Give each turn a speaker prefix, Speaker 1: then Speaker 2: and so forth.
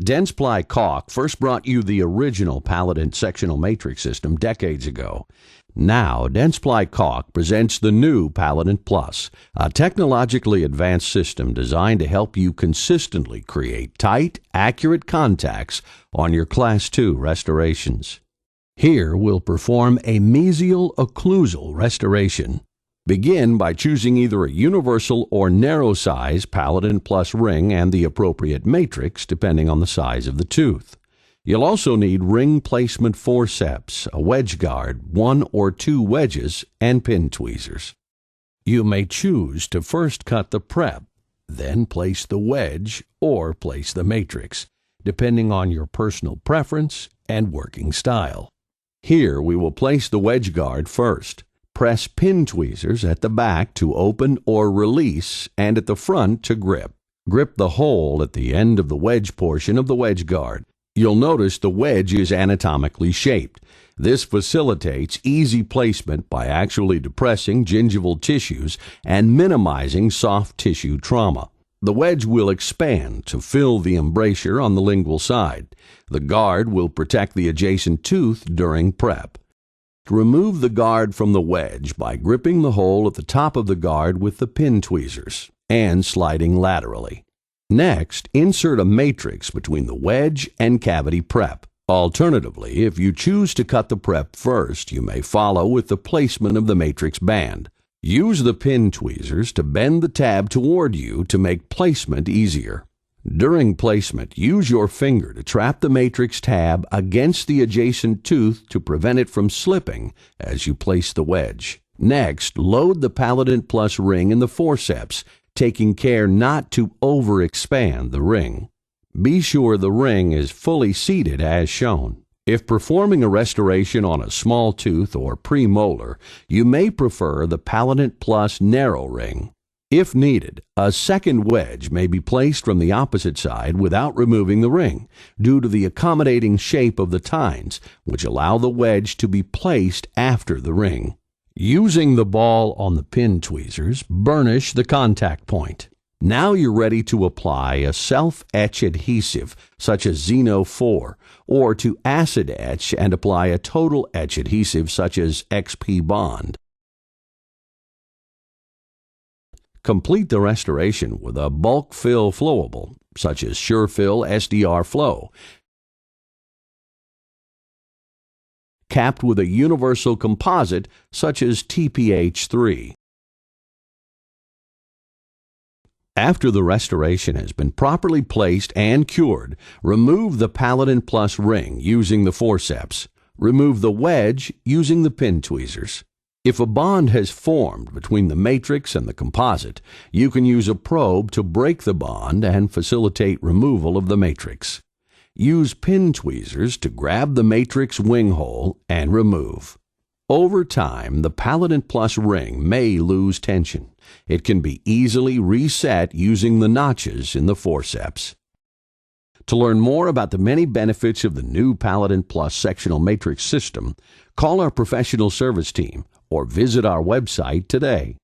Speaker 1: Dentsply caulk first brought you the original Palodent sectional matrix system decades ago. Now, Dentsply caulk presents the new Palodent Plus, a technologically advanced system designed to help you consistently create tight, accurate contacts on your Class II restorations. Here we'll perform a mesial occlusal restoration. Begin by choosing either a universal or narrow size Palodent Plus ring and the appropriate matrix depending on the size of the tooth. You'll also need ring placement forceps, a wedge guard, 1 or 2 wedges, and pin tweezers. You may choose to first cut the prep, then place the wedge or place the matrix, depending on your personal preference and working style. Here we will place the wedge guard first. Press pin tweezers at the back to open or release and at the front to grip. Grip the hole at the end of the wedge portion of the wedge guard. You'll notice the wedge is anatomically shaped. This facilitates easy placement by actually depressing gingival tissues and minimizing soft tissue trauma. The wedge will expand to fill the embrasure on the lingual side. The guard will protect the adjacent tooth during prep. Remove the guard from the wedge by gripping the hole at the top of the guard with the pin tweezers and sliding laterally. Next, insert a matrix between the wedge and cavity prep. Alternatively, if you choose to cut the prep first, you may follow with the placement of the matrix band. Use the pin tweezers to bend the tab toward you to make placement easier. During placement, use your finger to trap the matrix tab against the adjacent tooth to prevent it from slipping as you place the wedge. Next, load the Palodent Plus ring in the forceps, taking care not to overexpand the ring. Be sure the ring is fully seated as shown. If performing a restoration on a small tooth or premolar, you may prefer the Palodent Plus narrow ring. If needed, a second wedge may be placed from the opposite side without removing the ring, due to the accommodating shape of the tines, which allow the wedge to be placed after the ring. Using the ball on the pin tweezers, burnish the contact point. Now you're ready to apply a self-etch adhesive, such as Xeno 4, or to acid etch and apply a total etch adhesive, such as XP Bond. Complete the restoration with a bulk fill flowable, such as SureFill SDR Flow, capped with a universal composite such as TPH3. After the restoration has been properly placed and cured, remove the Palodent Plus ring using the forceps. Remove the wedge using the pin tweezers. If a bond has formed between the matrix and the composite, you can use a probe to break the bond and facilitate removal of the matrix. Use pin tweezers to grab the matrix wing hole and remove. Over time, the Palodent Plus ring may lose tension. It can be easily reset using the notches in the forceps. To learn more about the many benefits of the new Palodent Plus sectional matrix system, call our professional service team or visit our website today.